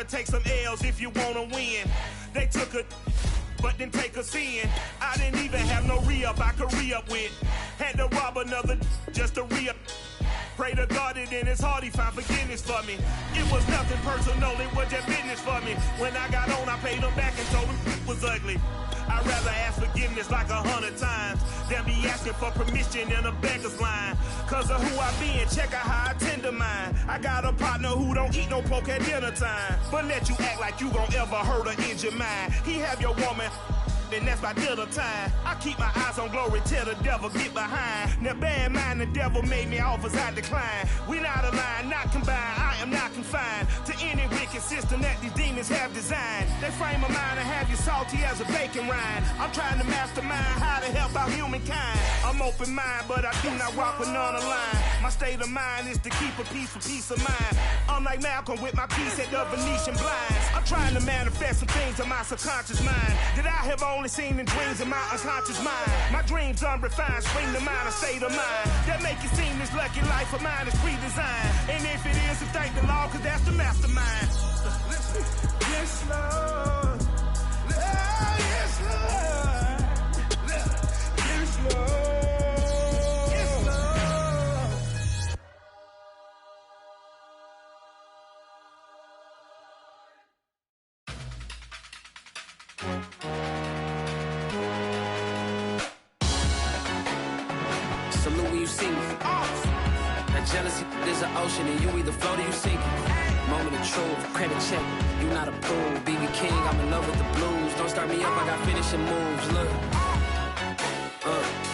take some L's if you wanna win. They took a but didn't take us in. I didn't even have no re-up I could re-up with. Had to rob another just to re-up. Pray to God that in his heart he found forgiveness for me. It was nothing personal, it was just business for me. When I got on, I paid him back and told him it was ugly. I'd rather ask forgiveness like 100 times than be asking for permission in a beggar's line. Cause of who I be and check out how I tend to mine. I got a partner who don't eat no pork at dinner time, but let you act like you gon' ever hurt or injure mine. He have your woman, and that's my dinner time. I keep my eyes on glory till the devil get behind. Now bear in mind the devil made me offers I decline. We not aligned, not combined, I am not confined to any wicked system that these demons have designed. They frame a mind and have you salty as a bacon rind. I'm trying to mastermind how to help out humankind. I'm open mind, but I do not rock with none aligned. My state of mind is to keep a peace of mind. Unlike Malcolm with my peace at the Venetian blinds. I'm trying to manifest some things in my subconscious mind that I have only seen in dreams in my unconscious mind. My dreams unrefined, spring to mind, a state of mind that make it seem this lucky life of mine is pre-designed. And if it is, then thank the Lord, cause that's the mastermind. Yes, Lord. Yes, Lord. Yes, Lord. Salute when you see me. That jealousy is an ocean and you either float or you sink. Moment of truth, credit check, you not approved. BB King, I'm in love with the blues. Don't start me up, I got finishing moves. Look,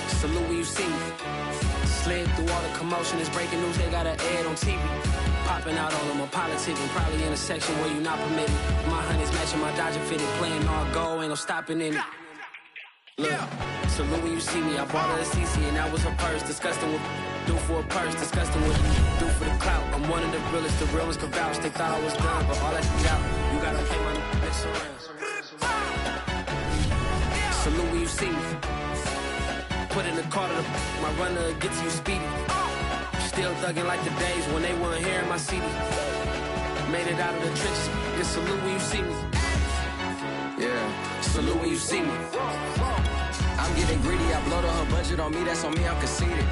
salute when you see me. Slid through all the commotion, it's breaking news, they got an ad on TV. Popping out on them, I'm politicking, probably in a section where you not permitted. My honey's matching my Dodger fitted, playing all go, ain't no stopping in it. Look, salute when you see me, I bought her a CC and that was her purse. Disgusting what do for a purse, disgusting what do for the clout. I'm one of the realest, the real ones can vouch. They thought I was done, but all that is out. You gotta pay my next around. Salute when you see me. Put in the car to my runner gets you speedy. Still thugging like the days when they weren't hearing my CD. Made it out of the trenches. Just salute when you see me. Yeah, salute when you see me. I'm getting greedy, I blowed her budget on me, that's on me, I'm conceited.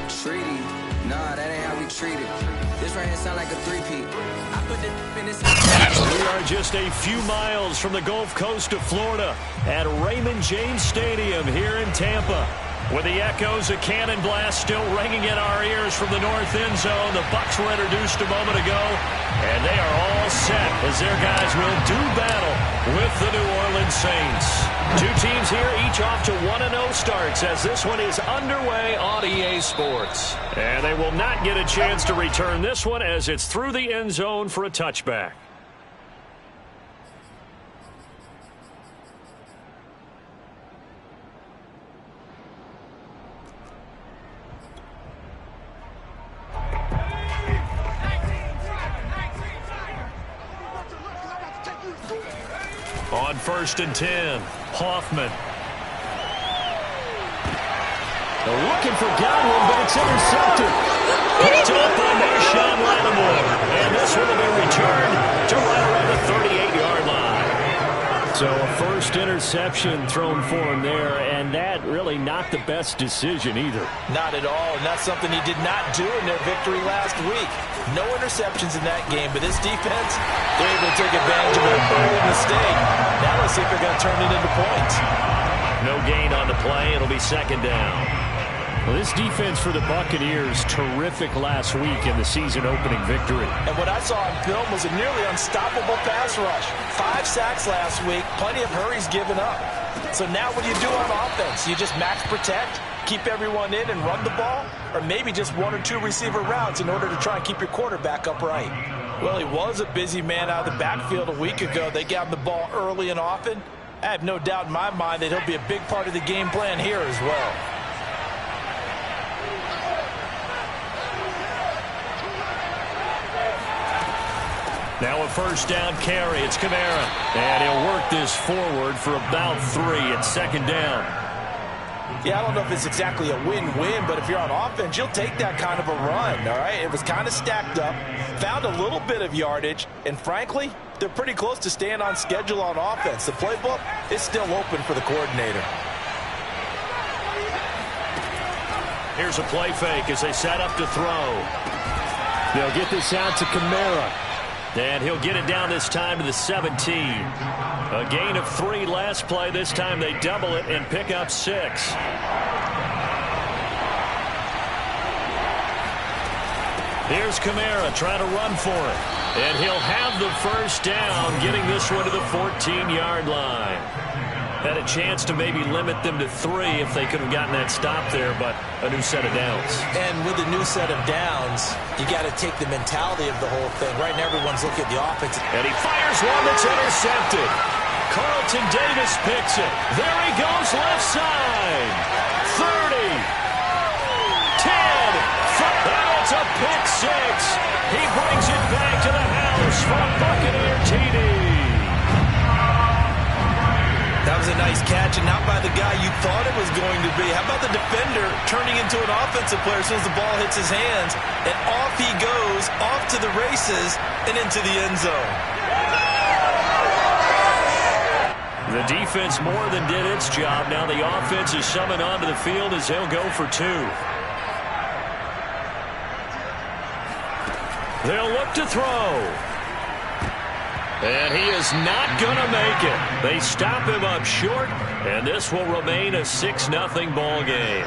Treaty, nah, that ain't how we treat it. This right here sound like a three-peat. I put it in this. We are just a few miles from the Gulf Coast of Florida at Raymond James Stadium here in Tampa. With the echoes of Cannon Blast still ringing in our ears from the north end zone, the Bucs were introduced a moment ago, and they are all set as their guys will do battle with the New Orleans Saints. Two teams here, each off to 1-0 starts as this one is underway on EA Sports. And they will not get a chance to return this one as it's through the end zone for a touchback. On 1st and 10, Hoffman. They're looking for Godwin, but it's intercepted. Picked up by Marshawn Lattimore. And this one will be returned to right around the 38-yard line. So a first interception thrown for him there, and that really not the best decision either. Not at all, and that's something he did not do in their victory last week. No interceptions in that game, but this defense, they're able to take advantage of an early mistake. Now let's see if they're going to turn it into points. No gain on the play. It'll be second down. Well, this defense for the Buccaneers, terrific last week in the season-opening victory. And what I saw on film was a nearly unstoppable pass rush. 5 sacks last week, plenty of hurries given up. So now what do you do on offense? You just max protect, keep everyone in and run the ball, or maybe just 1 or 2 receiver routes in order to try and keep your quarterback upright. Well, he was a busy man out of the backfield a week ago. They got him the ball early and often. I have no doubt in my mind that he'll be a big part of the game plan here as well. Now a first down carry. It's Kamara. And he'll work this forward for about 3 at second down. Yeah, I don't know if it's exactly a win-win, but if you're on offense, you'll take that kind of a run, all right? It was kind of stacked up, found a little bit of yardage, and frankly, they're pretty close to staying on schedule on offense. The playbook is still open for the coordinator. Here's a play fake as they set up to throw. They'll get this out to Kamara. And he'll get it down this time to the 17. A gain of 3 last play. This time they double it and pick up 6. Here's Kamara trying to run for it. And he'll have the first down, getting this one to the 14-yard line. Had a chance to maybe limit them to 3 if they could have gotten that stop there, but a new set of downs. And with a new set of downs, you got to take the mentality of the whole thing. Right now, everyone's looking at the offense. And he fires one that's intercepted. Carlton Davis picks it. There he goes, left side. 30. 10. And it's a pick 6. He brings it back to the house for a Buccaneer TD. That was a nice catch, and not by the guy you thought it was going to be. How about the defender turning into an offensive player as soon as the ball hits his hands, and off he goes, off to the races, and into the end zone. The defense more than did its job. Now the offense is summoned onto the field as they'll go for 2. They'll look to throw. And he is not going to make it. They stop him up short, and this will remain a 6-0 ball game.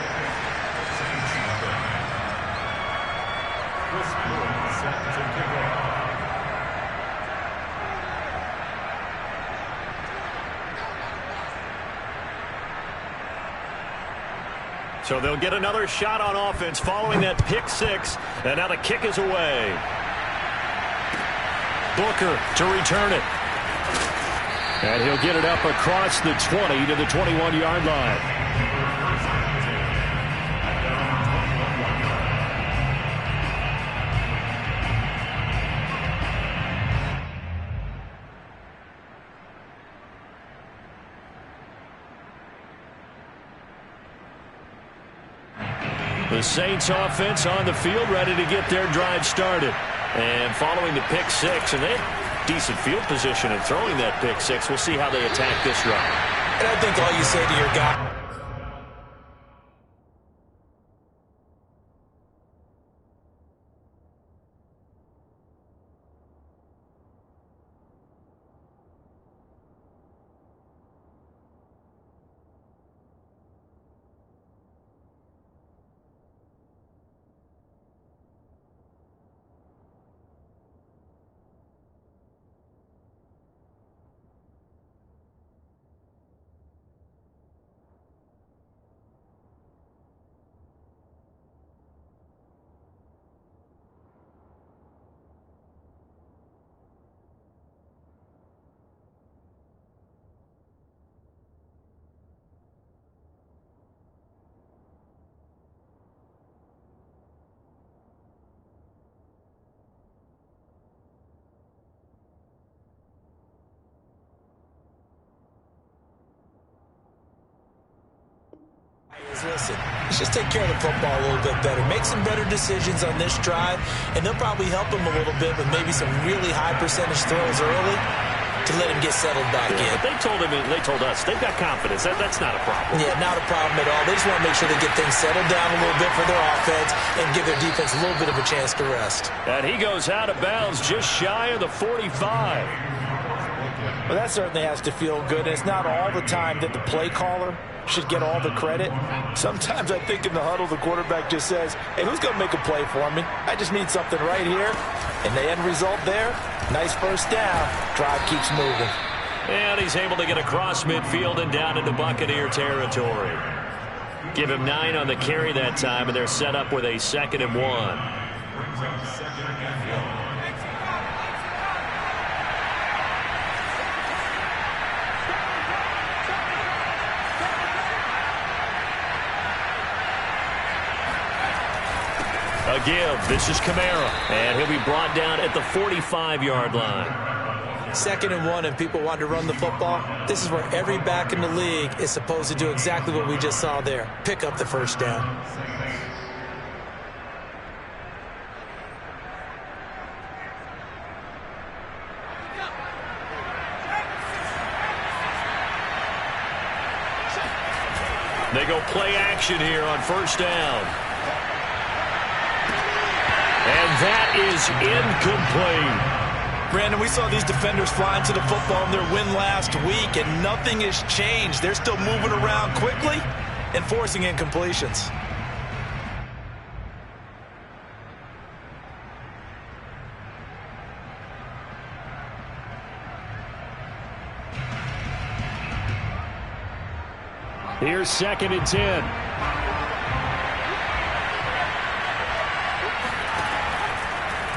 So they'll get another shot on offense following that pick 6, and now the kick is away. Booker to return it. And he'll get it up across the 20 to the 21-yard line. The Saints offense on the field, ready to get their drive started. And following the pick 6, and they had decent field position in throwing that pick 6. We'll see how they attack this run. And I think all you say to your guy, listen, let's just take care of the football a little bit better. Make some better decisions on this drive, and they'll probably help him a little bit with maybe some really high percentage throws early to let him get settled back in. But they told us they've got confidence. That's not a problem. Yeah, not a problem at all. They just want to make sure they get things settled down a little bit for their offense and give their defense a little bit of a chance to rest. And he goes out of bounds just shy of the 45. Well, that certainly has to feel good. And it's not all the time that the play caller should get all the credit. Sometimes I think in the huddle, the quarterback just says, hey, who's going to make a play for me? I just need something right here. And the end result there, nice first down. Drive keeps moving. And he's able to get across midfield and down into Buccaneer territory. Give him 9 on the carry that time, and they're set up with a 2nd and 1. A give. This is Kamara, and he'll be brought down at the 45-yard line. 2nd and 1, and people want to run the football. This is where every back in the league is supposed to do exactly what we just saw there. Pick up the first down. They go play action here on first down. And that is incomplete. Brandon, we saw these defenders flying to the football in their win last week, and nothing has changed. They're still moving around quickly and forcing incompletions. Here's 2nd and 10.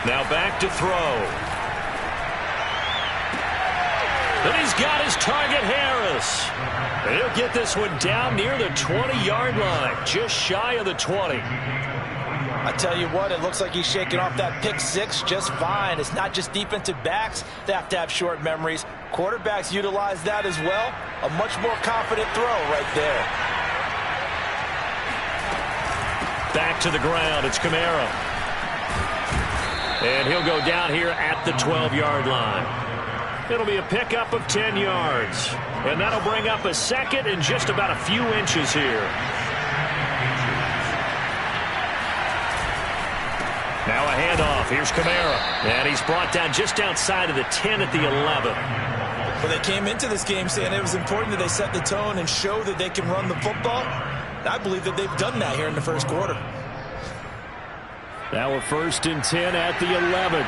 Now back to throw. And he's got his target, Harris. And he'll get this one down near the 20-yard line, just shy of the 20. I tell you what, it looks like he's shaking off that pick six just fine. It's not just defensive backs that have to have short memories. Quarterbacks utilize that as well. A much more confident throw right there. Back to the ground. It's Kamara. And he'll go down here at the 12-yard line. It'll be a pickup of 10 yards. And that'll bring up a second and just about a few inches here. Now a handoff. Here's Kamara. And he's brought down just outside of the 10 at the 11. Well, they came into this game saying it was important that they set the tone and show that they can run the football. And I believe that they've done that here in the first quarter. Now a 1st and 10 at the 11.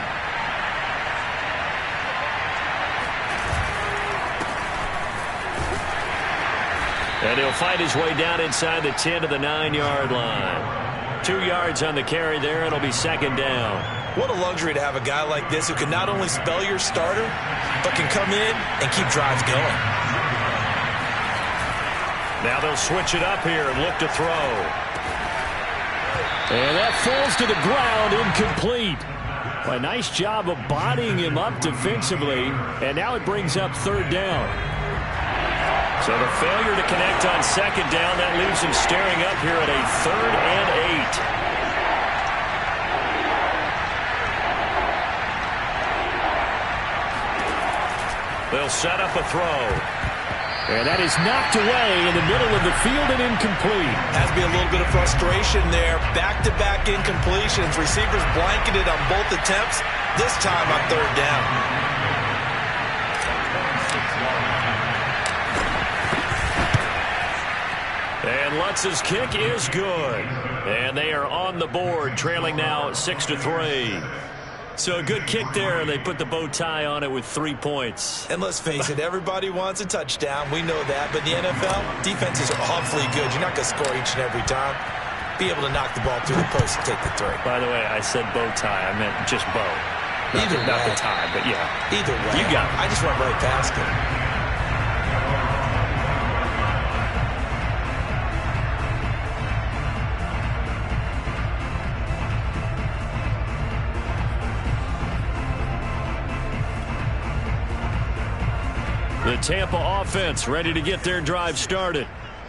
And he'll fight his way down inside the 10 to the 9-yard line. 2 yards on the carry there, and it'll be 2nd down. What a luxury to have a guy like this who can not only spell your starter, but can come in and keep drives going. Now they'll switch it up here and look to throw. And that falls to the ground, incomplete. Well, a nice job of bodying him up defensively, and now it brings up 3rd down. So the failure to connect on 2nd down, that leaves him staring up here at a 3rd and 8. They'll set up a throw. And that is knocked away in the middle of the field and incomplete. Has to be a little bit of frustration there. Back-to-back incompletions. Receivers blanketed on both attempts, this time on 3rd down. And Lutz's kick is good. And they are on the board, trailing now 6-3. So a good kick there. They put the bow tie on it with 3 points. And let's face it, everybody wants a touchdown. We know that. But in the NFL, defenses are awfully good. You're not going to score each and every time. Be able to knock the ball through the post and take the 3. By the way, I said bow tie. I meant just bow. Not the tie, but yeah. Either way. You got it. I just went right past it. The Tampa offense ready to get their drive started.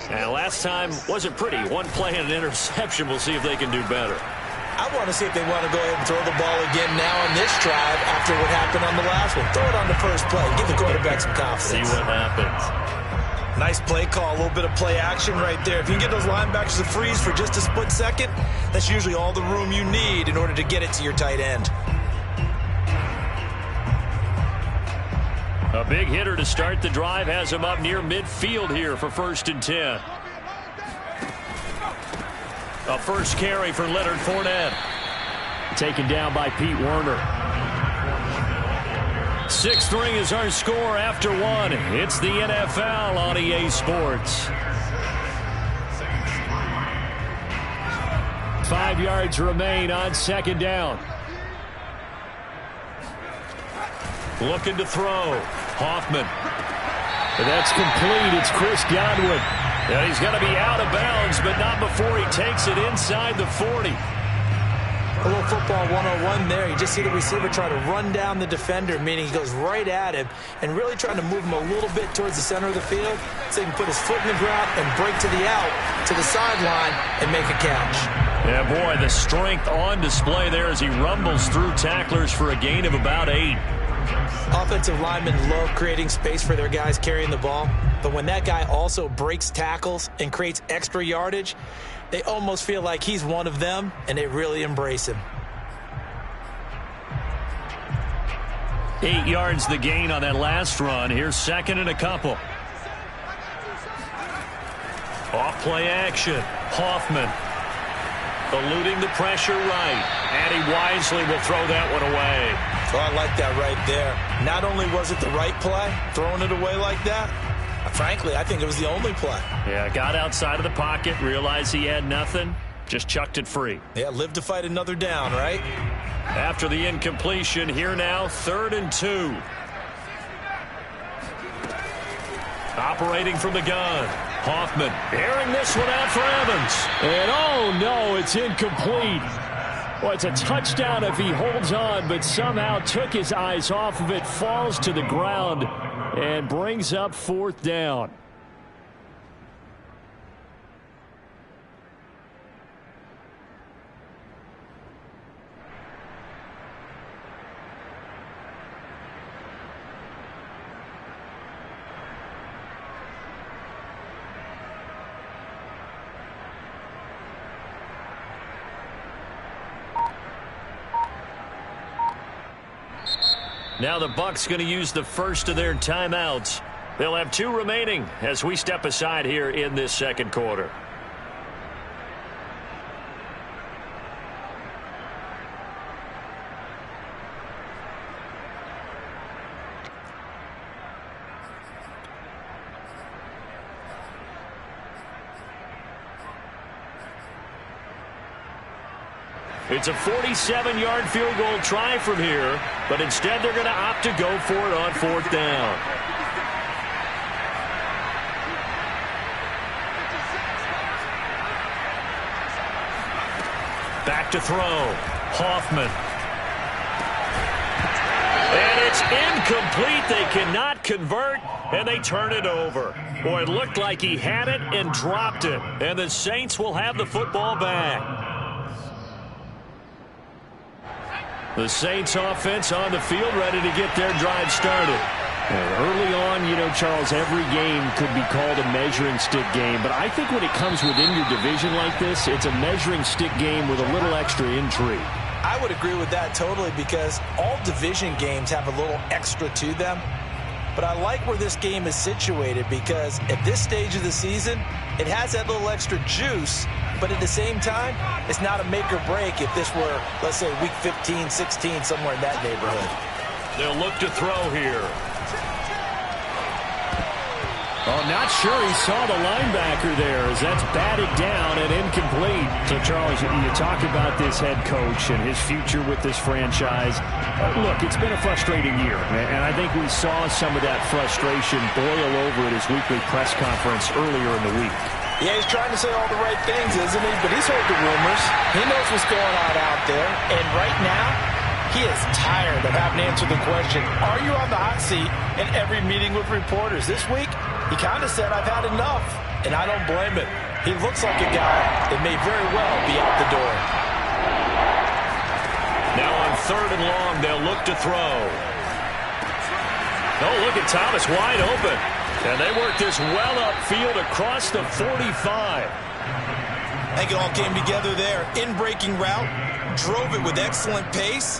And last time wasn't pretty. One play and an interception. We'll see if they can do better. I want to see if they want to go ahead and throw the ball again now on this drive after what happened on the last one. Throw it on the first play. Give the quarterback some confidence. See what happens. Nice play call. A little bit of play action right there. If you can get those linebackers to freeze for just a split second, that's usually all the room you need in order to get it to your tight end. A big hitter to start the drive has him up near midfield here for 1st and 10. A first carry for Leonard Fournette. Taken down by Pete Werner. 6-3 is our score after 1. It's the NFL on EA Sports. 5 yards remain on 2nd down. Looking to throw. Hoffman. And that's complete. It's Chris Godwin. And he's going to be out of bounds, but not before he takes it inside the 40. A little football 101 there. You just see the receiver try to run down the defender, meaning he goes right at him and really trying to move him a little bit towards the center of the field so he can put his foot in the ground and break to the out, to the sideline, and make a catch. Yeah, boy, the strength on display there as he rumbles through tacklers for a gain of about 8. Offensive linemen love creating space for their guys carrying the ball, but when that guy also breaks tackles and creates extra yardage, they almost feel like he's one of them, and they really embrace him. 8 yards the gain on that last run. Here's second and a couple. Off play action. Hoffman eluding the pressure right. And he wisely will throw that one away. Oh, I like that right there. Not only was it the right play, throwing it away like that, frankly, I think it was the only play. Yeah, got outside of the pocket, realized he had nothing, just chucked it free. Yeah, live to fight another down, right? After the incompletion, here now, 3rd and 2. Operating from the gun. Hoffman airing this one out for Evans. And oh no, it's incomplete. Well, it's a touchdown if he holds on, but somehow took his eyes off of it, falls to the ground, and brings up 4th down. Now the Bucs going to use the first of their timeouts. They'll have 2 remaining as we step aside here in this second quarter. It's a 47-yard field goal try from here, but instead they're going to opt to go for it on 4th down. Back to throw. Hoffman. And it's incomplete. They cannot convert, and they turn it over. Boy, it looked like he had it and dropped it, and the Saints will have the football back. The Saints offense on the field ready to get their drive started. Early on, you know, Charles, every game could be called a measuring stick game. But I think when it comes within your division like this, it's a measuring stick game with a little extra intrigue. I would agree with that totally because all division games have a little extra to them. But I like where this game is situated because at this stage of the season, it has that little extra juice. But at the same time, it's not a make or break if this were, let's say, week 15, 16, somewhere in that neighborhood. They'll look to throw here. Oh, not sure he saw the linebacker there as that's batted down and incomplete. So, Charles, you talk about this head coach and his future with this franchise. Look, it's been a frustrating year, and I think we saw some of that frustration boil over at his weekly press conference earlier in the week. Yeah, he's trying to say all the right things, isn't he? But he's heard the rumors. He knows what's going on out there. And right now, he is tired of having to answer the question, are you on the hot seat in every meeting with reporters? This week, he kind of said, I've had enough. And I don't blame him. He looks like a guy that may very well be out the door. Now on 3rd and long, they'll look to throw. Oh, look at Thomas wide open. And they work this well upfield across the 45. I think it all came together there. In-breaking route, drove it with excellent pace.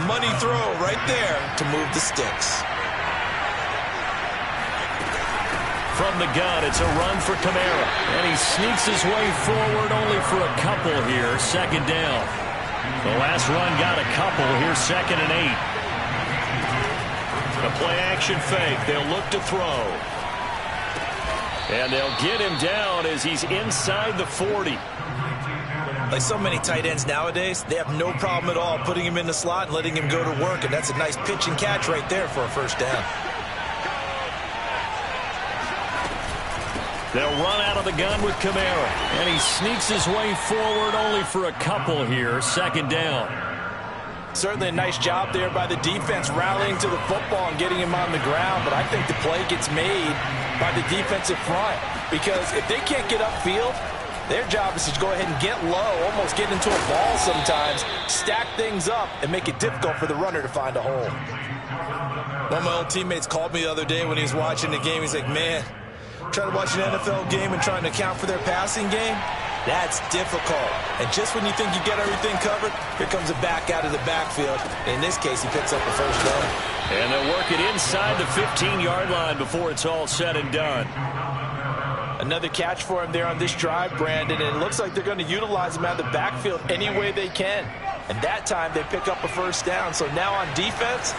Money throw right there to move the sticks. From the gun, it's a run for Kamara. And he sneaks his way forward only for a couple here. 2nd down. The last run got a couple. Here's 2nd and 8. The play action fake. They'll look to throw. And they'll get him down as he's inside the 40. Like so many tight ends nowadays, they have no problem at all putting him in the slot and letting him go to work. And that's a nice pitch and catch right there for a 1st down. They'll run out of the gun with Kamara. And he sneaks his way forward only for a couple here. 2nd down. Certainly a nice job there by the defense rallying to the football and getting him on the ground. But I think the play gets made by the defensive front. Because if they can't get upfield, their job is to go ahead and get low, almost get into a ball sometimes, stack things up, and make it difficult for the runner to find a hole. One of my old teammates called me the other day when he was watching the game. He's like, man, trying to watch an NFL game and trying to account for their passing game, that's difficult. And just when you think you get everything covered, here comes a back out of the backfield. In this case, he picks up the first down. And they'll work it inside the 15-yard line before it's all said and done. Another catch for him there on this drive, Brandon, and it looks like they're going to utilize him out of the backfield any way they can. And that time they pick up a first down. So now on defense,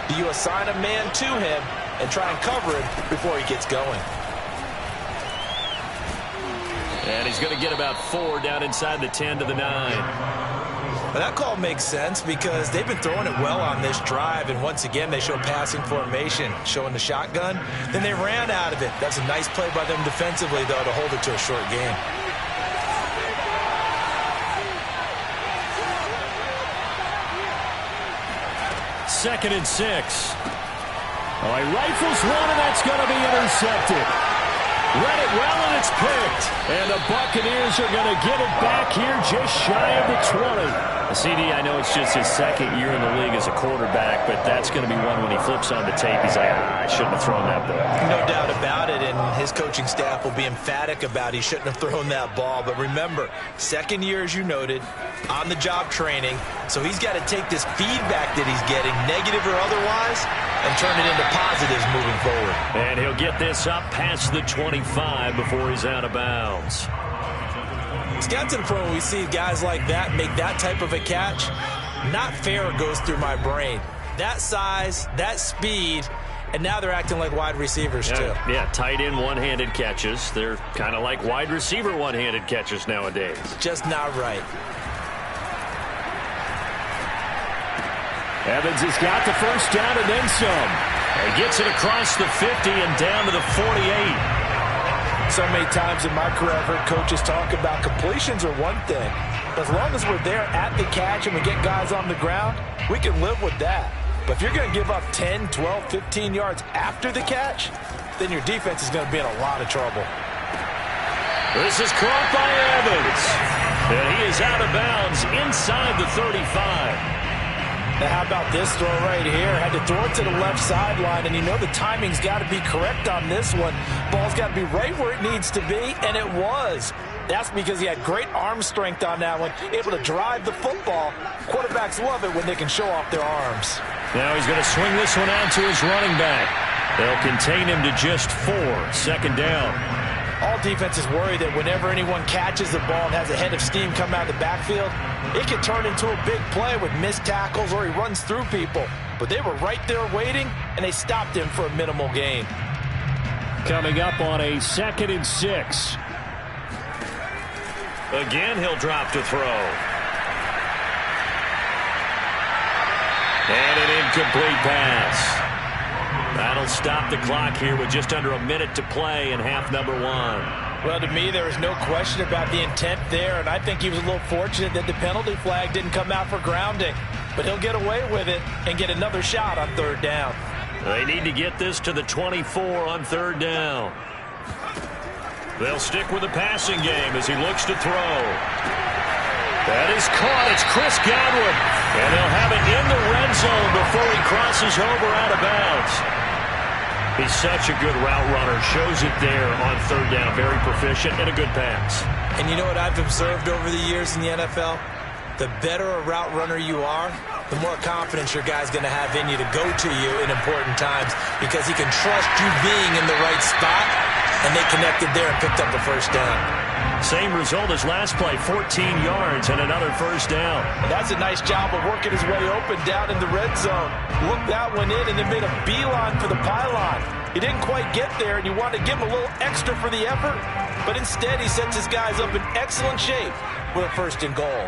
do you assign a man to him and try and cover him before he gets going? And he's going to get about 4 down inside the 10 to the 9. Well, that call makes sense because they've been throwing it well on this drive, and once again they show passing formation, showing the shotgun. Then they ran out of it. That's a nice play by them defensively, though, to hold it to a short game. Second and 6. Oh, he rifles one, and that's going to be intercepted. Read it well, and it's picked. And the Buccaneers are going to get it back here just shy of the 20. CD, I know it's just his second year in the league as a quarterback, but that's going to be one when he flips on the tape. He's like, I shouldn't have thrown that ball. No doubt about it, and his coaching staff will be emphatic about he shouldn't have thrown that ball. But remember, second year, as you noted, on-the-job training, so he's got to take this feedback that he's getting, negative or otherwise, and turn it into positives moving forward. And he'll get this up past the 25 before he's out of bounds. It's got to the point where we see guys like that make that type of a catch. Not fair goes through my brain. That size, that speed, and now they're acting like wide receivers too. Yeah, tight end one-handed catches. They're kind of like wide receiver one-handed catches nowadays. Just not right. Evans has got the first down and then some. He gets it across the 50 and down to the 48. So many times in my career I've heard coaches talk about completions are one thing. But as long as we're there at the catch and we get guys on the ground, we can live with that. But if you're going to give up 10, 12, 15 yards after the catch, then your defense is going to be in a lot of trouble. This is caught by Evans. And he is out of bounds inside the 35. Now, how about this throw right here? Had to throw it to the left sideline, and you know the timing's got to be correct on this one. Ball's got to be right where it needs to be, and it was. That's because he had great arm strength on that one, able to drive the football. Quarterbacks love it when they can show off their arms. Now he's going to swing this one out to his running back. They'll contain him to just 4. Second down. All defenses worry that whenever anyone catches the ball and has a head of steam come out of the backfield, it can turn into a big play with missed tackles or he runs through people. But they were right there waiting, and they stopped him for a minimal gain. Coming up on a 2nd and 6. Again, he'll drop to throw. And an incomplete pass. That'll stop the clock here with just under a minute to play in half number 1. Well, to me, there was no question about the intent there, and I think he was a little fortunate that the penalty flag didn't come out for grounding. But he'll get away with it and get another shot on 3rd down. They need to get this to the 24 on 3rd down. They'll stick with the passing game as he looks to throw. That is caught. It's Chris Godwin. And he'll have it in the red zone before he crosses over out of bounds. He's such a good route runner. Shows it there on 3rd down. Very proficient and a good pass. And you know what I've observed over the years in the NFL? The better a route runner you are, the more confidence your guy's going to have in you to go to you in important times because he can trust you being in the right spot, and they connected there and picked up the first down. Same result as last play, 14 yards and another first down. And that's a nice job of working his way open down in the red zone. Looked that one in and then made a beeline for the pylon. He didn't quite get there, and you want to give him a little extra for the effort, but instead he sets his guys up in excellent shape with a 1st and goal.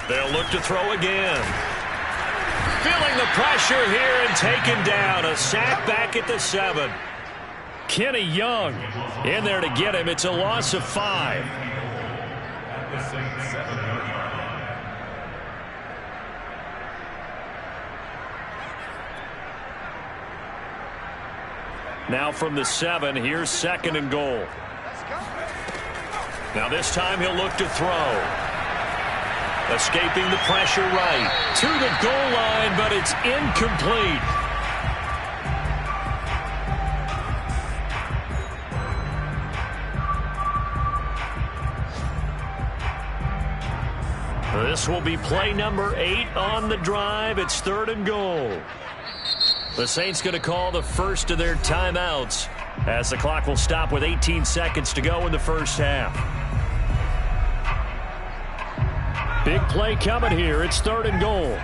They'll look to throw again. Feeling the pressure here and taken down. A sack back at the 7. Kenny Young in there to get him. It's a loss of 5. Now from the 7, here's 2nd and goal. Now this time he'll look to throw. Escaping the pressure right to the goal line, but it's incomplete. This will be play number 8 on the drive. It's 3rd and goal. The Saints going to call the first of their timeouts as the clock will stop with 18 seconds to go in the first half. Big play coming here. It's 3rd and goal.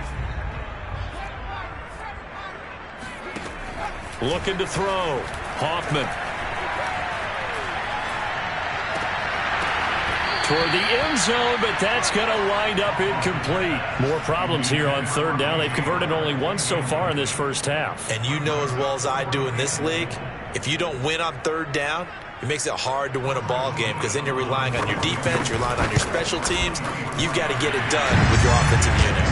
Looking to throw. Hoffman. Toward the end zone, but that's going to wind up incomplete. More problems here on 3rd down. They've converted only once so far in this first half. And you know as well as I do in this league, if you don't win on 3rd down, it makes it hard to win a ball game because then you're relying on your defense, you're relying on your special teams. You've got to get it done with your offensive unit.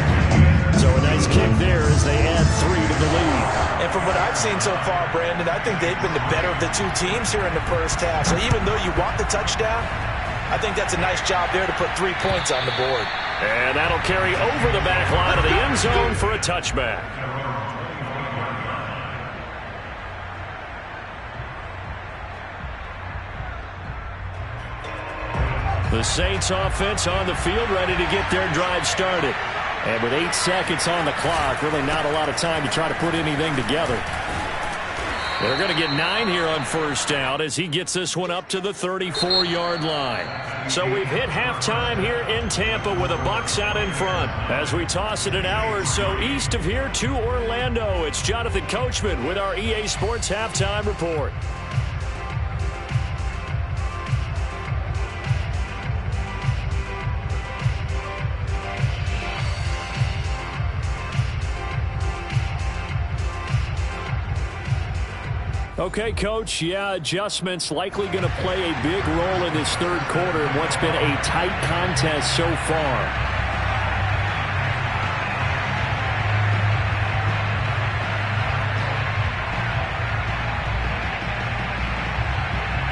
So a nice kick there as they add 3 to the lead. And from what I've seen so far, Brandon, I think they've been the better of the two teams here in the first half. So even though you want the touchdown, I think that's a nice job there to put 3 points on the board. And that'll carry over the back line of the end zone for a touchback. The Saints offense on the field ready to get their drive started. And with 8 seconds on the clock, really not a lot of time to try to put anything together. They're going to get 9 here on 1st down as he gets this one up to the 34-yard line. So we've hit halftime here in Tampa with the Bucs out in front. As we toss it an hour or so east of here to Orlando, it's Jonathan Coachman with our EA Sports Halftime Report. Okay, Coach, yeah, adjustments likely going to play a big role in this 3rd quarter in what's been a tight contest so far.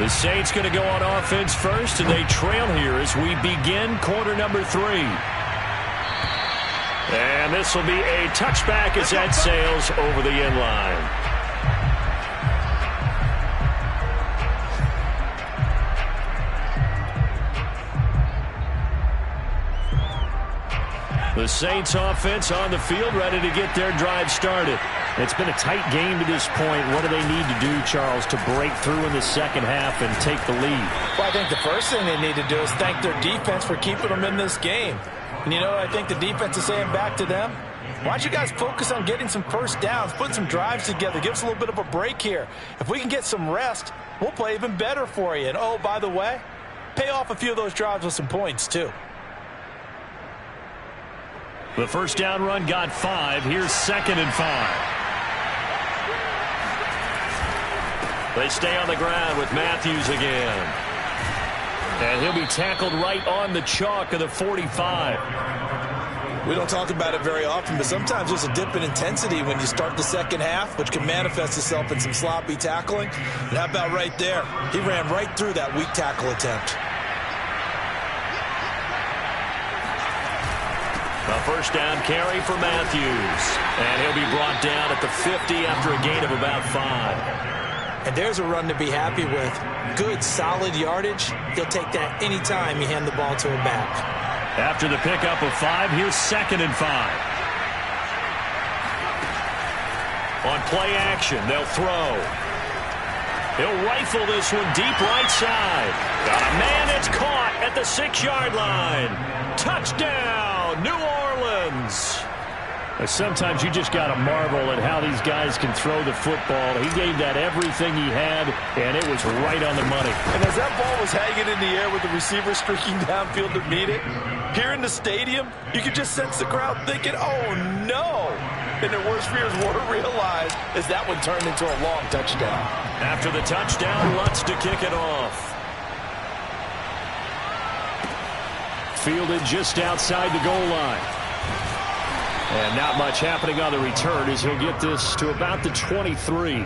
The Saints going to go on offense first, and they trail here as we begin quarter number 3. And this will be a touchback as that sails over the end line. The Saints offense on the field ready to get their drive started. It's been a tight game to this point. What do they need to do, Charles, to break through in the second half and take the lead? Well, I think the first thing they need to do is thank their defense for keeping them in this game. And you know what I think the defense is saying back to them? Why don't you guys focus on getting some first downs, putting some drives together, give us a little bit of a break here. If we can get some rest, we'll play even better for you. And, oh, by the way, pay off a few of those drives with some points, too. The first down run got 5. Here's 2nd and 5. They stay on the ground with Matthews again. And he'll be tackled right on the chalk of the 45. We don't talk about it very often, but sometimes there's a dip in intensity when you start the second half, which can manifest itself in some sloppy tackling. And how about right there? He ran right through that weak tackle attempt. A first down carry for Matthews. And he'll be brought down at the 50 after a gain of about 5. And there's a run to be happy with. Good, solid yardage. He'll take that any time you hand the ball to a back. After the pickup of 5, here's 2nd and 5. On play action, they'll throw. He'll rifle this one deep right side. Got a man, it's caught at the 6-yard line. Touchdown, New Orleans. Sometimes you just got to marvel at how these guys can throw the football. He gave that everything he had, and it was right on the money. And as that ball was hanging in the air with the receiver streaking downfield to meet it, here in the stadium, you could just sense the crowd thinking, oh, no. And their worst fears were realized as that one turned into a long touchdown. After the touchdown, Lutz to kick it off. Fielded just outside the goal line. And not much happening on the return as he'll get this to about the 23.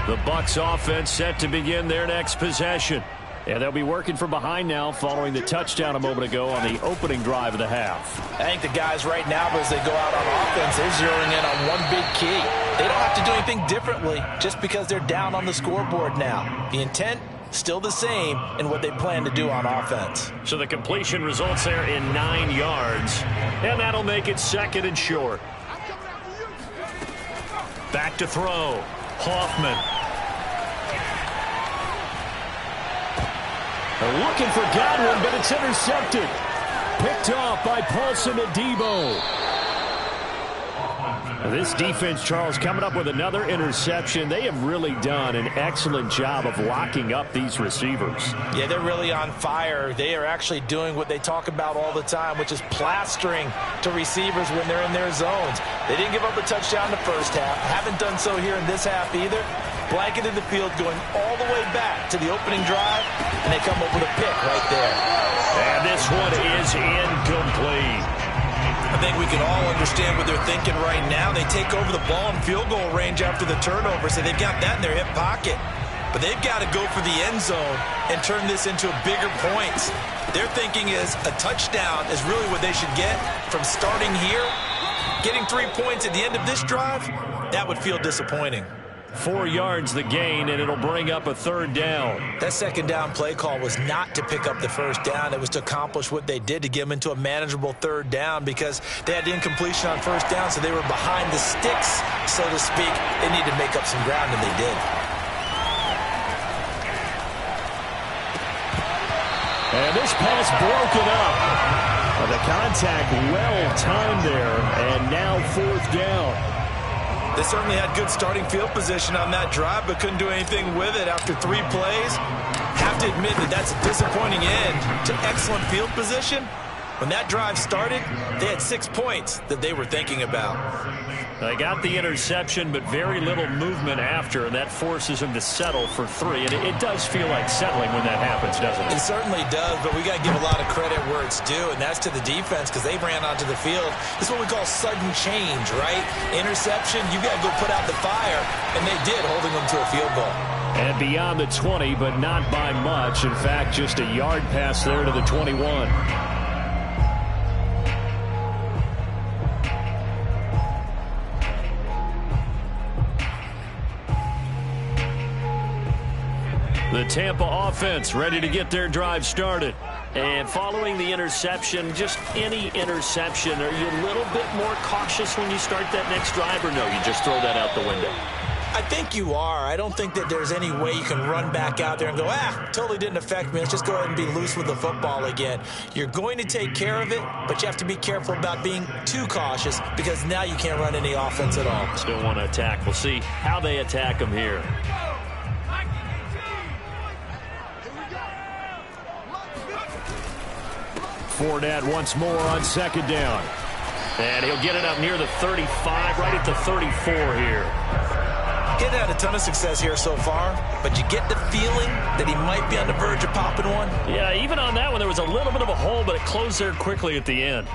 The Bucs offense set to begin their next possession. And they'll be working from behind now following the touchdown a moment ago on the opening drive of the half. I think the guys right now, as they go out on offense, they're zeroing in on one big key. They don't have to do anything differently just because they're down on the scoreboard now. The intent, still the same in what they plan to do on offense. So the completion results there in 9 yards. And that'll make it 2nd and short. Back to throw. Hoffman. They're looking for Godwin, but it's intercepted. Picked off by Paulson Adebo. This defense, Charles, coming up with another interception. They have really done an excellent job of locking up these receivers. Yeah, they're really on fire. They are actually doing what they talk about all the time, which is plastering to receivers when they're in their zones. They didn't give up a touchdown in the first half. Haven't done so here in this half either. Blanketed the field going all the way back to the opening drive, and they come up with a pick right there. And this one is incomplete. I think we can all understand what they're thinking right now. They take over the ball in field goal range after the turnover, so they've got that in their hip pocket. But they've got to go for the end zone and turn this into bigger points. Their thinking is a touchdown is really what they should get from starting here. Getting 3 points at the end of this drive, that would feel disappointing. 4 yards the gain, and it'll bring up a 3rd down. That 2nd down play call was not to pick up the 1st down. It was to accomplish what they did, to get them into a manageable 3rd down, because they had the incompletion on 1st down, so they were behind the sticks, so to speak. They needed to make up some ground, and they did. And this pass broken up. The contact well timed there, and now 4th down. They certainly had good starting field position on that drive, but couldn't do anything with it after 3 plays. Have to admit that that's a disappointing end to excellent field position. When that drive started, they had 6 points that they were thinking about. They got the interception, but very little movement after, and that forces them to settle for 3. And it does feel like settling when that happens, doesn't it? It certainly does, but we got to give a lot of credit where it's due, and that's to the defense, because they ran onto the field. This is what we call sudden change, right? Interception, you got to go put out the fire, and they did, holding them to a field goal. And beyond the 20, but not by much. In fact, just a yard pass there to the 21. The Tampa offense ready to get their drive started. And following the interception, just any interception, are you a little bit more cautious when you start that next drive, or no, you just throw that out the window? I think you are. I don't think that there's any way you can run back out there and go, totally didn't affect me. Let's just go ahead and be loose with the football again. You're going to take care of it, but you have to be careful about being too cautious, because now you can't run any offense at all. Still want to attack. We'll see how they attack them here. Fournette once more on 2nd down. And he'll get it up near the 35, right at the 34 here. Getting had a ton of success here so far, but you get the feeling that he might be on the verge of popping one. Yeah, even on that one, there was a little bit of a hole, but it closed there quickly at the end.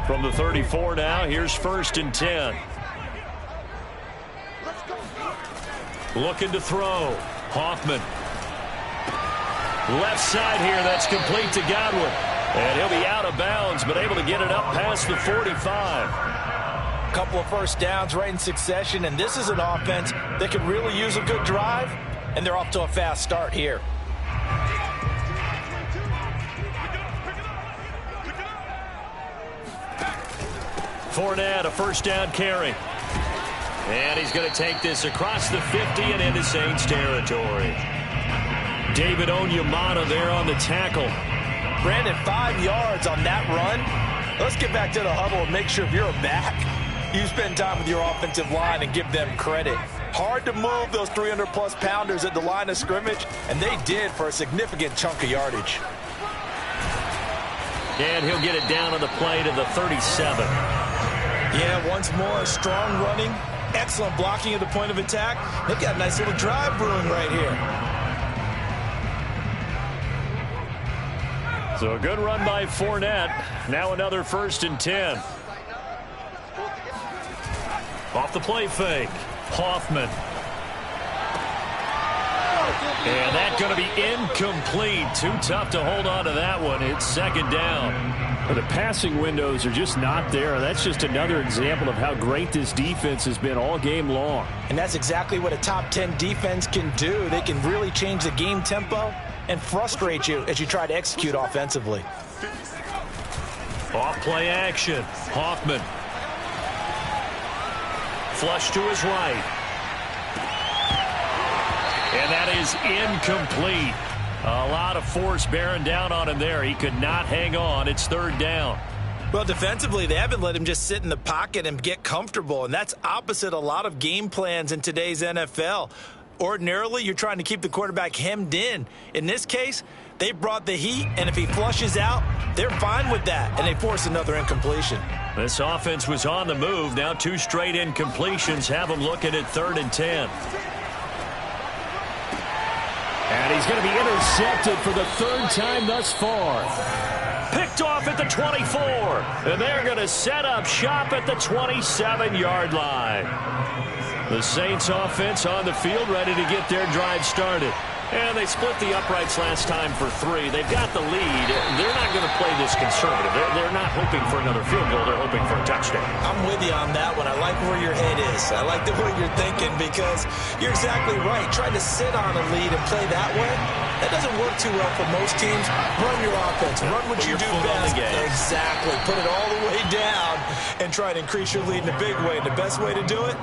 From the 34 now, here's 1st and 10. Looking to throw. Hoffman. Left side here, that's complete to Godwin. And he'll be out of bounds, but able to get it up past the 45. A couple of 1st downs right in succession, and this is an offense that could really use a good drive, and they're off to a fast start here. Fournette, a 1st down carry. And he's going to take this across the 50 and into Saints territory. David Onyemata there on the tackle. Brandon, 5 yards on that run. Let's get back to the huddle and make sure if you're a back, you spend time with your offensive line and give them credit. Hard to move those 300-plus pounders at the line of scrimmage, and they did for a significant chunk of yardage. And he'll get it down on the play to the 37. Yeah, once more, strong running, excellent blocking at the point of attack. They've got a nice little drive brewing right here. So a good run by Fournette. Now another 1st and 10. Off the play fake. Hoffman. And that's going to be incomplete. Too tough to hold on to that one. It's 2nd down. Well, the passing windows are just not there. That's just another example of how great this defense has been all game long. And that's exactly what a top 10 defense can do. They can really change the game tempo and frustrate you as you try to execute offensively. Off play action. Hoffman. Flush to his right. And that is incomplete. A lot of force bearing down on him there. He could not hang on. It's 3rd down. Well, defensively, they haven't let him just sit in the pocket and get comfortable, and that's opposite a lot of game plans in today's NFL. Ordinarily, you're trying to keep the quarterback hemmed in. In this case, they brought the heat, and if he flushes out, they're fine with that, and they force another incompletion. This offense was on the move. Now 2 straight incompletions have them looking at 3rd and 10. And he's going to be intercepted for the 3rd time thus far. Picked off at the 24. And they're going to set up shop at the 27-yard line. The Saints offense on the field ready to get their drive started. And they split the uprights last time for 3. They've got the lead. They're not going to play this conservative. They're not hoping for another field goal. They're hoping for a touchdown. I'm with you on that one. I like where your head is. I like the way you're thinking because you're exactly right. Trying to sit on a lead and play that way, that doesn't work too well for most teams. Run your offense. Run what you do best. Exactly. Put it all the way down and try to increase your lead in a big way. And the best way to do it?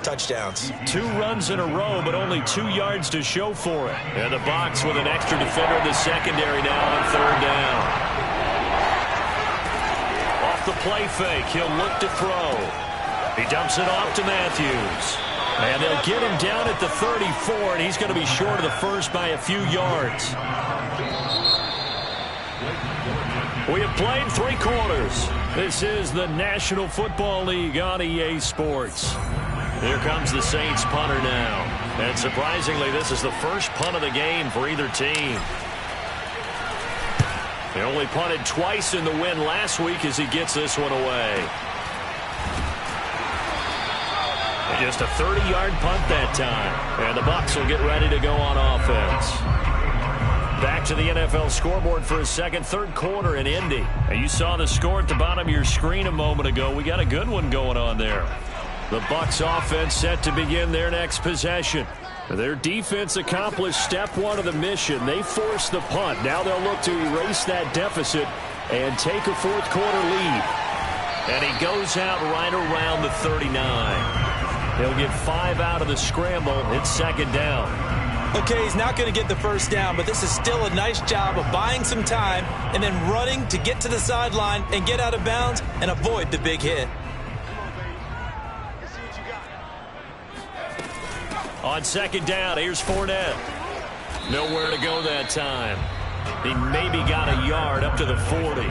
Touchdowns. 2 runs in a row, but only 2 yards to show for it. And the box with an extra defender in the secondary now on 3rd down. Off the play fake, he'll look to throw. He dumps it off to Matthews. And they'll get him down at the 34, and he's going to be short of the first by a few yards. We have played 3 quarters. This is the National Football League on EA Sports. Here comes the Saints punter now. And surprisingly, this is the first punt of the game for either team. They only punted twice in the win last week as he gets this one away. And just a 30-yard punt that time. And the Bucs will get ready to go on offense. Back to the NFL scoreboard for a second, 3rd quarter in Indy. And you saw the score at the bottom of your screen a moment ago. We got a good one going on there. The Bucs offense set to begin their next possession. Their defense accomplished step 1 of the mission. They forced the punt. Now they'll look to erase that deficit and take a 4th quarter lead. And he goes out right around the 39. He'll get 5 out of the scramble. It's 2nd down. Okay, he's not going to get the first down, but this is still a nice job of buying some time and then running to get to the sideline and get out of bounds and avoid the big hit. On 2nd down, here's Fournette. Nowhere to go that time. He maybe got a yard up to the 40.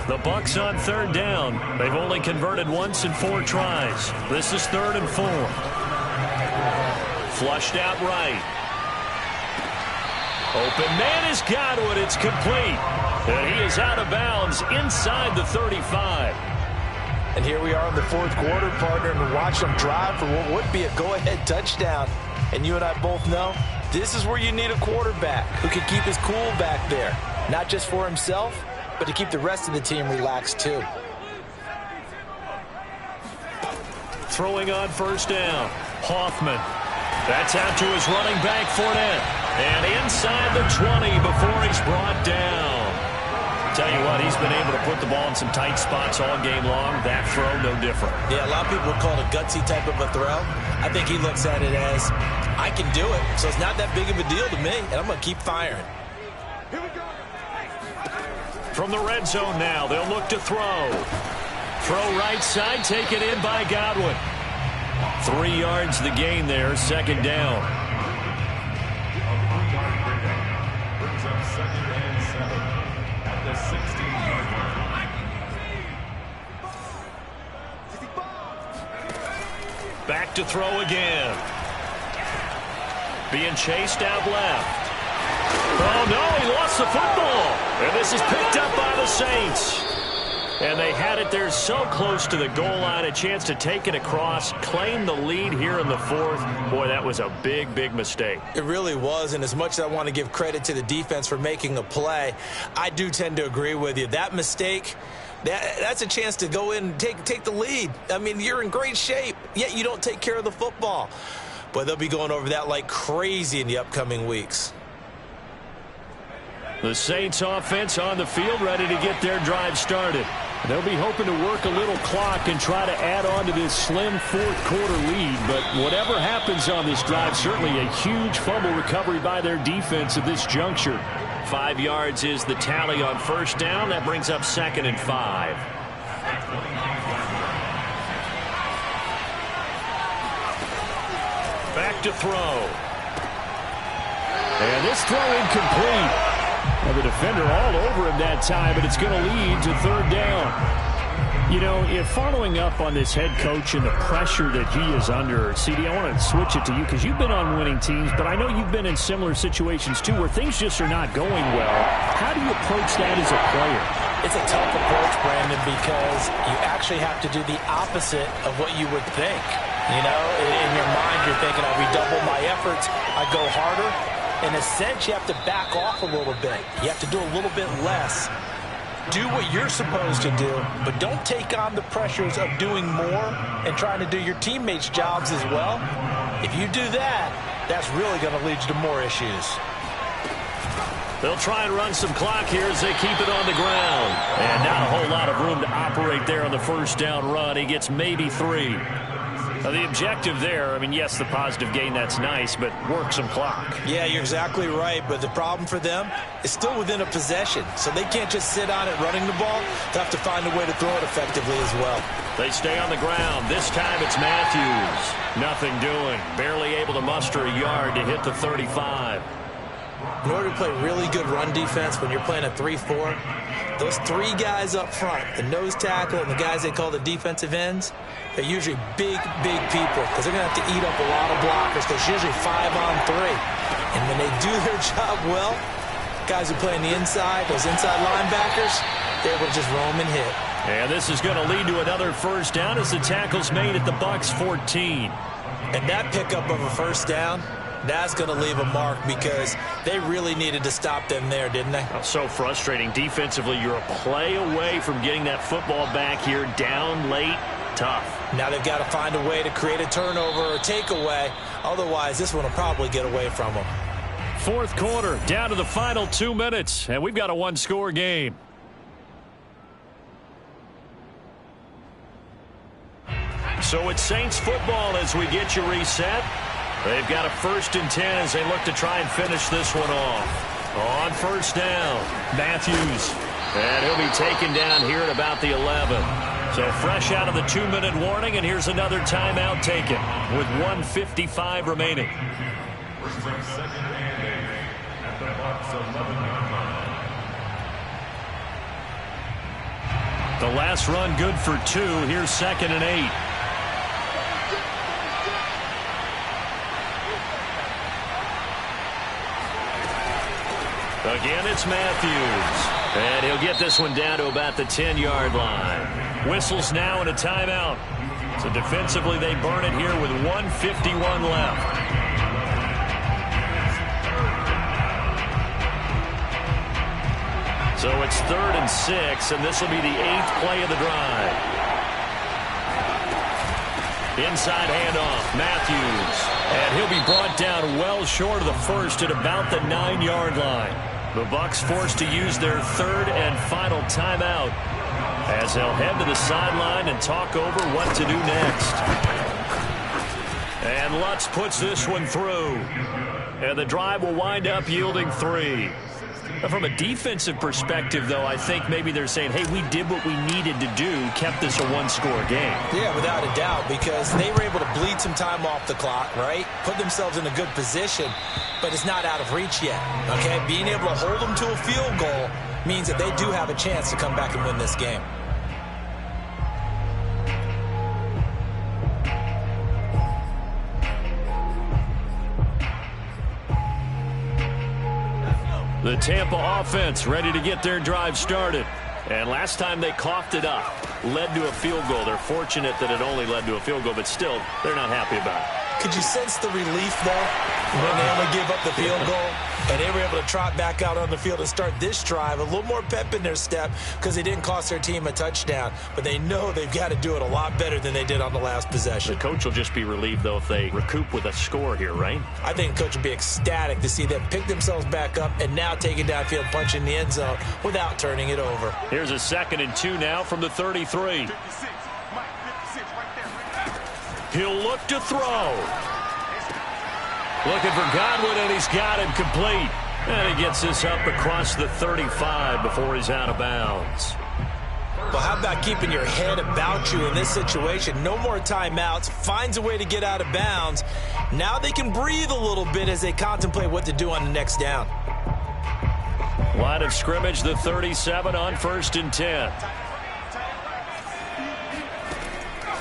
The Bucs on 3rd down. They've only converted once in 4 tries. This is 3rd and 4. Flushed out right. Open man is Godwin. It's complete. And he is out of bounds inside the 35. And here we are in the 4th quarter, partner, and watch them drive for what would be a go-ahead touchdown. And you and I both know this is where you need a quarterback who can keep his cool back there. Not just for himself, but to keep the rest of the team relaxed too. Throwing on 1st down. Hoffman. That's out to his running back, Fournette. And inside the 20 before he's brought down. Tell you what, he's been able to put the ball in some tight spots all game long. That throw, no different. Yeah, a lot of people would call it a gutsy type of a throw. I think he looks at it as, I can do it, so it's not that big of a deal to me, and I'm going to keep firing. From the red zone now, they'll look to throw. Throw right side, taken in by Godwin. 3 yards the gain there, 2nd down. Back to throw again. Being chased out left. Oh, no, he lost the football. And this is picked up by the Saints. And they had it there so close to the goal line, a chance to take it across, claim the lead here in the fourth. Boy, that was a big, big mistake. It really was, and as much as I want to give credit to the defense for making a play, I do tend to agree with you. That mistake, that's a chance to go in and take the lead. I mean, you're in great shape, yet you don't take care of the football. But they'll be going over that like crazy in the upcoming weeks. The Saints offense on the field, ready to get their drive started. They'll be hoping to work a little clock and try to add on to this slim fourth-quarter lead. But whatever happens on this drive, certainly a huge fumble recovery by their defense at this juncture. 5 yards is the tally on first down. That brings up 2nd and 5. Back to throw. And this throw incomplete. Well, the defender all over him that time, but it's going to lead to 3rd down. You know, if following up on this head coach and the pressure that he is under, CD, I want to switch it to you because you've been on winning teams, but I know you've been in similar situations too where things just are not going well. How do you approach that as a player? It's a tough approach, Brandon, because you actually have to do the opposite of what you would think. You know, in your mind, you're thinking, I redouble my efforts, I go harder. In a sense, you have to back off a little bit. You have to do a little bit less. Do what you're supposed to do, but don't take on the pressures of doing more and trying to do your teammates' jobs as well. If you do that, that's really going to lead you to more issues. They'll try and run some clock here as they keep it on the ground. And not a whole lot of room to operate there on the first down run. He gets maybe 3. Now, the objective there, I mean, yes, the positive gain, that's nice, but work some clock. Yeah, you're exactly right, but the problem for them is still within a possession, so they can't just sit on it running the ball. They have to find a way to throw it effectively as well. They stay on the ground. This time it's Matthews. Nothing doing. Barely able to muster a yard to hit the 35. In order to play really good run defense when you're playing a 3-4, those 3 guys up front, the nose tackle and the guys they call the defensive ends, they're usually big, big people because they're going to have to eat up a lot of blockers because it's usually 5-on-3. And when they do their job well, guys who play on the inside, those inside linebackers, they're able to just roam and hit. And this is going to lead to another first down as the tackle's made at the Bucs 14. And that pickup of a first down, that's going to leave a mark because they really needed to stop them there, didn't they? Oh, so frustrating. Defensively, you're a play away from getting that football back here down late. Tough. Now they've got to find a way to create a turnover or takeaway. Otherwise, this one will probably get away from them. Fourth quarter, down to the final 2 minutes, and we've got a one-score game. So it's Saints football as we get you reset. They've got a 1st and 10 as they look to try and finish this one off. On first down, Matthews. And he'll be taken down here at about the 11. So fresh out of the 2-minute warning, and here's another timeout taken with 1:55 remaining. The last run good for 2. Here's 2nd and 8. Again, it's Matthews. And he'll get this one down to about the 10-yard line. Whistles now and a timeout. So defensively, they burn it here with 1:51 left. So it's 3rd and 6, and this will be the 8th play of the drive. Inside handoff, Matthews. And he'll be brought down well short of the first at about the 9-yard line. The Bucs forced to use their 3rd and final timeout as they'll head to the sideline and talk over what to do next. And Lutz puts this one through. And the drive will wind up yielding 3. From a defensive perspective, though, I think maybe they're saying, hey, we did what we needed to do, kept this a one-score game. Yeah, without a doubt, because they were able to bleed some time off the clock, right? Put themselves in a good position, but it's not out of reach yet, okay? Being able to hold them to a field goal means that they do have a chance to come back and win this game. The Tampa offense ready to get their drive started. And last time they coughed it up, led to a field goal. They're fortunate that it only led to a field goal, but still, they're not happy about it. Could you sense the relief, though, when they only gave up the field goal? And they were able to trot back out on the field and start this drive. A little more pep in their step because they didn't cost their team a touchdown. But they know they've got to do it a lot better than they did on the last possession. The coach will just be relieved, though, if they recoup with a score here, right? I think the coach will be ecstatic to see them pick themselves back up and now take it downfield, punch in the end zone without turning it over. Here's a 2nd and 2 now from the 33. He'll look to throw. Looking for Godwin, and he's got him complete. And he gets this up across the 35 before he's out of bounds. Well, how about keeping your head about you in this situation? No more timeouts. Finds a way to get out of bounds. Now they can breathe a little bit as they contemplate what to do on the next down. Line of scrimmage, the 37 on 1st and 10.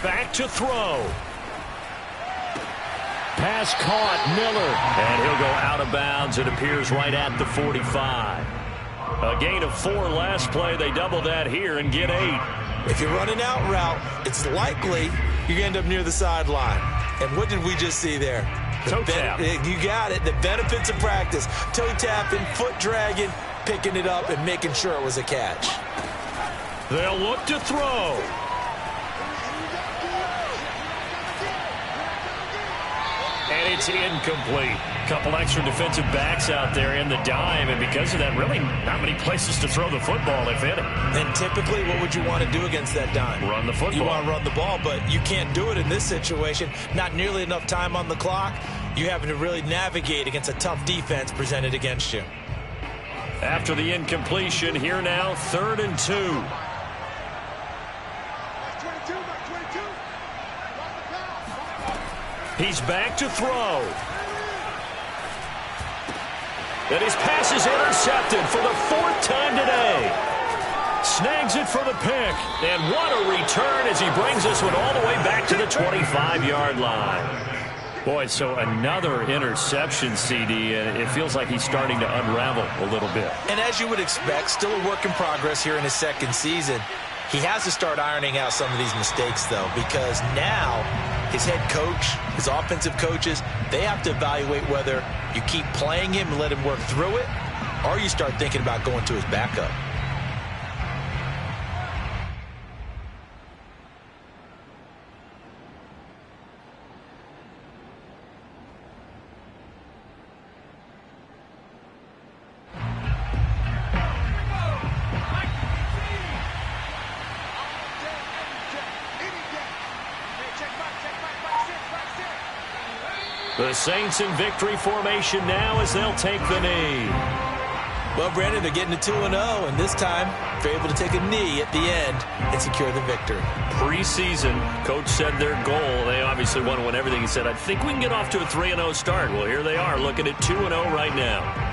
Back to throw. Pass caught, Miller. And he'll go out of bounds. It appears right at the 45. A gain of 4 last play. They double that here and get 8. If you're running out route, it's likely you're going to end up near the sideline. And what did we just see there? Toe tap. You got it. The benefits of practice. Toe tapping, foot dragging, picking it up, and making sure it was a catch. They'll look to throw. And it's incomplete. Couple extra defensive backs out there in the dime, and because of that, really not many places to throw the football, if any. And typically, what would you want to do against that dime? Run the football. You want to run the ball, but you can't do it in this situation. Not nearly enough time on the clock. You having to really navigate against a tough defense presented against you. After the incompletion, here now, 3rd and 2. He's back to throw. And his pass is intercepted for the 4th time today. Snags it for the pick. And what a return as he brings this one all the way back to the 25-yard line. Boy, so another interception, CD, and it feels like he's starting to unravel a little bit. And as you would expect, still a work in progress here in his 2nd season. He has to start ironing out some of these mistakes, though, because now his head coach, his offensive coaches, they have to evaluate whether you keep playing him and let him work through it, or you start thinking about going to his backup. The Saints in victory formation now as they'll take the knee. Well, Brandon, they're getting to 2-0, and this time they're able to take a knee at the end and secure the victory. Preseason, coach said their goal, they obviously want to win everything. He said, I think we can get off to a 3-0 start. Well, here they are looking at 2-0 right now.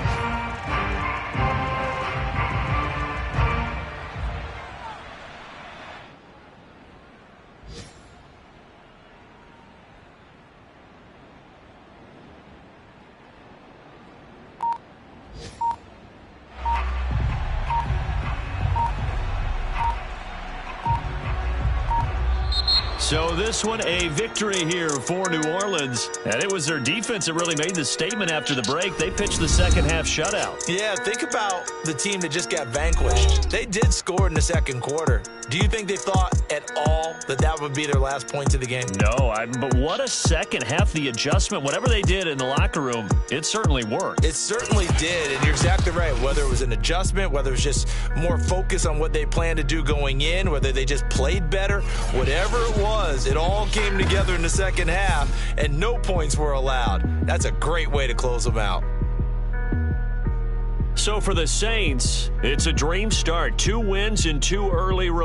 So this one, a victory here for New Orleans. And it was their defense that really made the statement after the break. They pitched the second half shutout. Yeah, think about the team that just got vanquished. They did score in the 2nd quarter. Do you think they thought at all that that would be their last points of the game? No, but what a second half. The adjustment, whatever they did in the locker room, it certainly worked. It certainly did, and you're exactly right. Whether it was an adjustment, whether it was just more focus on what they planned to do going in, whether they just played better, whatever it was, it all came together in the second half, and no points were allowed. That's a great way to close them out. So for the Saints, it's a dream start. 2 wins in 2 early road